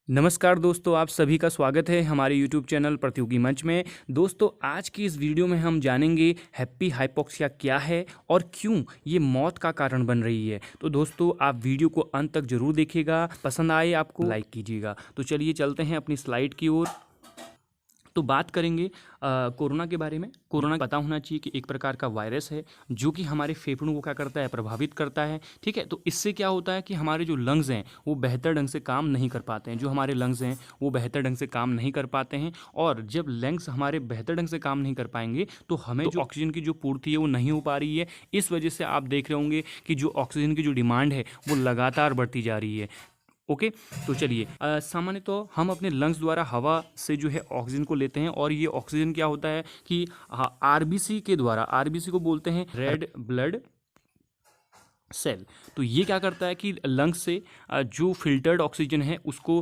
नमस्कार दोस्तों, आप सभी का स्वागत है हमारे YouTube चैनल प्रतियोगी मंच में। दोस्तों, आज की इस वीडियो में हम जानेंगे हैप्पी हाइपोक्सिया क्या है और क्यों ये मौत का कारण बन रही है। तो दोस्तों, आप वीडियो को अंत तक जरूर देखिएगा, पसंद आए आपको लाइक कीजिएगा। तो चलिए चलते हैं अपनी स्लाइड की ओर। तो बात करेंगे कोरोना के बारे में। कोरोना पता होना चाहिए कि एक प्रकार का वायरस है जो कि हमारे फेफड़ों को क्या करता है, प्रभावित करता है। ठीक है, तो इससे क्या होता है कि हमारे जो लंग्स हैं वो बेहतर ढंग से काम नहीं कर पाते हैं। जो हमारे लंग्स हैं वो बेहतर ढंग से काम नहीं कर पाते हैं, और जब लंग्स हमारे बेहतर ढंग से काम नहीं कर पाएंगे तो हमें जो ऑक्सीजन की जो पूर्ति है वो नहीं हो पा रही है। इस वजह से आप देख रहे होंगे कि जो ऑक्सीजन की जो डिमांड है वो लगातार बढ़ती जा रही है। ओके, तो चलिए सामान्य तो हम अपने लंग्स द्वारा हवा से जो है ऑक्सीजन को लेते हैं, और ये ऑक्सीजन क्या होता है कि आरबीसी के द्वारा, आरबीसी को बोलते हैं रेड ब्लड सेल। तो ये क्या करता है कि लंग्स से जो फिल्टर्ड ऑक्सीजन है उसको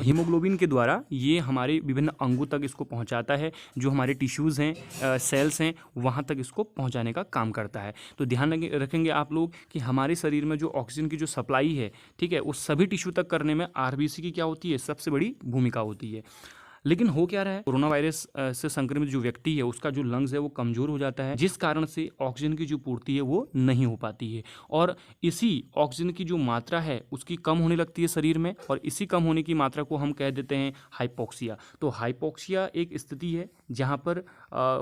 हीमोग्लोबिन के द्वारा ये हमारे विभिन्न अंगों तक इसको पहुंचाता है। जो हमारे टिश्यूज़ हैं, सेल्स हैं, वहां तक इसको पहुंचाने का काम करता है। तो ध्यान रखेंगे आप लोग कि हमारे शरीर में जो ऑक्सीजन की जो सप्लाई है, ठीक है, वो सभी टिश्यू तक करने में आरबीसी की क्या होती है, सबसे बड़ी भूमिका होती है। लेकिन हो क्या रहा है, कोरोना वायरस से संक्रमित जो व्यक्ति है उसका जो लंग्स है वो कमज़ोर हो जाता है, जिस कारण से ऑक्सीजन की जो पूर्ति है वो नहीं हो पाती है, और इसी ऑक्सीजन की जो मात्रा है उसकी कम होने लगती है शरीर में, और इसी कम होने की मात्रा को हम कह देते हैं हाइपोक्सिया। तो हाइपोक्सिया एक स्थिति है जहाँ पर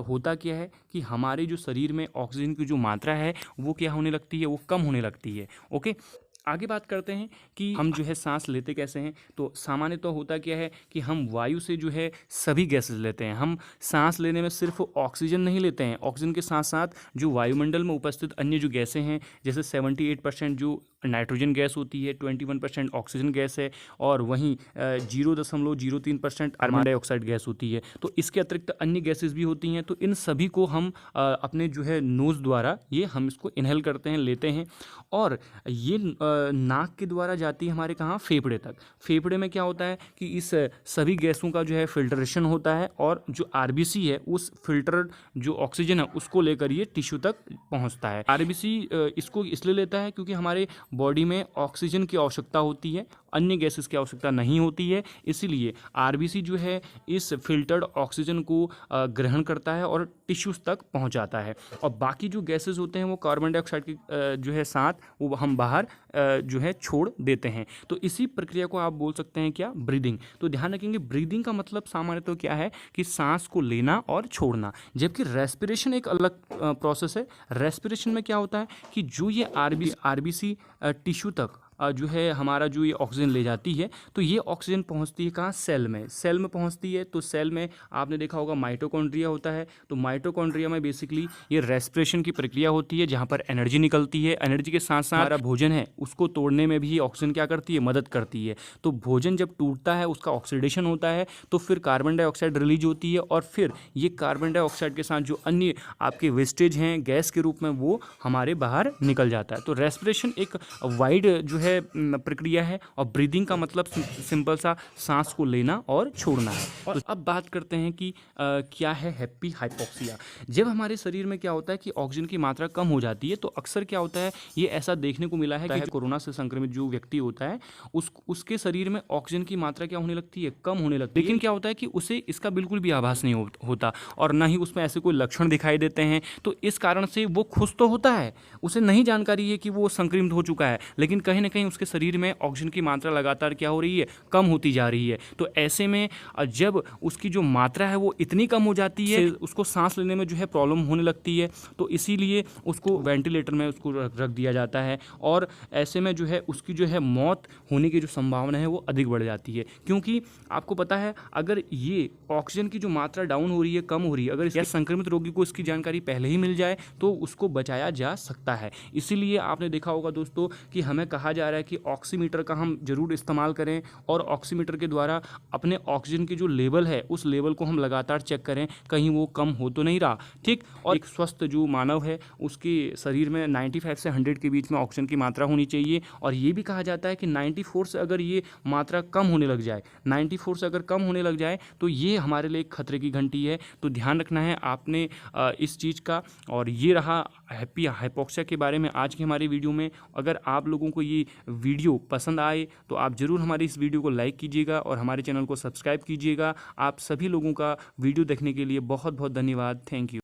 होता क्या है कि हमारे जो शरीर में ऑक्सीजन की जो मात्रा है वो क्या होने लगती है, वो कम होने लगती है। ओके, आगे बात करते हैं कि हम जो है सांस लेते कैसे हैं। तो सामान्य तो होता क्या है कि हम वायु से जो है सभी गैसेस लेते हैं। हम सांस लेने में सिर्फ ऑक्सीजन नहीं लेते हैं, ऑक्सीजन के साथ साथ जो वायुमंडल में उपस्थित अन्य जो गैसें हैं, जैसे 78% जो नाइट्रोजन गैस होती है, 21% ऑक्सीजन गैस है, और वहीं 0.03% कार्बन डाइऑक्साइड गैस होती है। तो इसके अतिरिक्त अन्य गैसेस भी होती हैं। तो इन सभी को हम अपने जो है नोज़ द्वारा ये हम इसको इनहेल करते हैं, लेते हैं, और ये नाक के द्वारा जाती है हमारे कहाँ, फेफड़े तक। फेफड़े में क्या होता है कि इस सभी गैसों का जो है फिल्ट्रेशन होता है, और जो आरबीसी है उस फिल्टर जो ऑक्सीजन है उसको लेकर ये टिश्यू तक पहुंचता है। आरबीसी इसको इसलिए लेता है क्योंकि हमारे बॉडी में ऑक्सीजन की आवश्यकता होती है, अन्य गैसेस की आवश्यकता नहीं होती है। इसीलिए आरबीसी जो है इस फिल्टर्ड ऑक्सीजन को ग्रहण करता है और टिश्यूज तक पहुंचाता है, और बाकी जो गैसेस होते हैं वो कार्बन डाइऑक्साइड के जो है साथ वो हम बाहर जो है छोड़ देते हैं। तो इसी प्रक्रिया को आप बोल सकते हैं क्या, ब्रीदिंग। तो ध्यान रखेंगे, ब्रीदिंग का मतलब सामान्यतः क्या है कि सांस को लेना और छोड़ना, जबकि रेस्पिरेशन एक अलग प्रोसेस है। रेस्पिरेशन में क्या होता है कि जो ये आरबीसी टिश्यू तक जो है हमारा जो ये ऑक्सीजन ले जाती है, तो ये ऑक्सीजन पहुंचती है कहाँ, सेल में। सेल में पहुंचती है, तो सेल में आपने देखा होगा माइटोकॉन्ड्रिया होता है। तो माइटोकॉन्ड्रिया में बेसिकली ये रेस्पिरेशन की प्रक्रिया होती है, जहाँ पर एनर्जी निकलती है। एनर्जी के साथ साथ हमारा भोजन है उसको तोड़ने में भी ऑक्सीजन क्या करती है, मदद करती है। तो भोजन जब टूटता है उसका ऑक्सीडेशन होता है, तो फिर कार्बन डाइऑक्साइड रिलीज होती है, और फिर ये कार्बन डाइऑक्साइड के साथ जो अन्य आपके वेस्टेज हैं गैस के रूप में वो हमारे बाहर निकल जाता है। तो रेस्पिरेशन एक वाइड जो है प्रक्रिया है, और ब्रीदिंग का मतलब सिंपल सा सांस को लेना और छोड़ना है। और अब बात करते हैं कि क्या है हैप्पी हाइपोक्सिया। जब हमारे शरीर में क्या होता है कि ऑक्सीजन की मात्रा कम हो जाती है, तो अक्सर क्या होता है, ये ऐसा देखने को मिला है कि कोरोना से संक्रमित जो व्यक्ति होता है उसके शरीर में ऑक्सीजन की मात्रा क्या होने लगती है, कम होने लगती है। लेकिन क्या होता है कि उसे इसका बिल्कुल भी आभास नहीं होता, और ना ही उसमें ऐसे कोई लक्षण दिखाई देते हैं। तो इस कारण से वो खुश तो होता है, उसे नहीं जानकारी है कि वो संक्रमित हो चुका है, लेकिन कहीं ना कहीं उसके शरीर में ऑक्सीजन की मात्रा लगातार क्या हो रही है, कम होती जा रही है। तो ऐसे में जब उसकी जो मात्रा है वो इतनी कम हो जाती है, उसको सांस लेने में जो है प्रॉब्लम होने लगती है। तो इसीलिए उसको वेंटिलेटर में उसको रख दिया जाता है, और ऐसे में जो है उसकी जो है मौत होने की जो संभावना है वो अधिक बढ़ जाती है। क्योंकि आपको पता है, अगर ये ऑक्सीजन की जो मात्रा डाउन हो रही है, कम हो रही है, अगर संक्रमित रोगी को इसकी जानकारी पहले ही मिल जाए तो उसको बचाया जा सकता है। इसीलिए आपने देखा होगा दोस्तों कि हमें कहा जा रहा है कि ऑक्सीमीटर का हम जरूर इस्तेमाल करें, और ऑक्सीमीटर के द्वारा अपने ऑक्सीजन की जो लेवल है उस लेवल को हम लगातार चेक करें, कहीं वो कम हो तो नहीं रहा। ठीक, और एक स्वस्थ जो मानव है उसके शरीर में 95 से 100 के बीच में ऑक्सीजन की मात्रा होनी चाहिए। और ये भी कहा जाता है कि 94 से अगर ये मात्रा कम होने लग जाए, 94 से अगर कम होने लग जाए तो ये हमारे लिए खतरे की घंटी है। तो ध्यान रखना है आपने इस चीज़ का। और ये रहा हैप्पी हाइपॉक्सिया के बारे में आज की हमारी वीडियो में। अगर आप लोगों को ये वीडियो पसंद आए तो आप ज़रूर हमारी इस वीडियो को लाइक कीजिएगा और हमारे चैनल को सब्सक्राइब कीजिएगा। आप सभी लोगों का वीडियो देखने के लिए बहुत बहुत धन्यवाद। Thank you.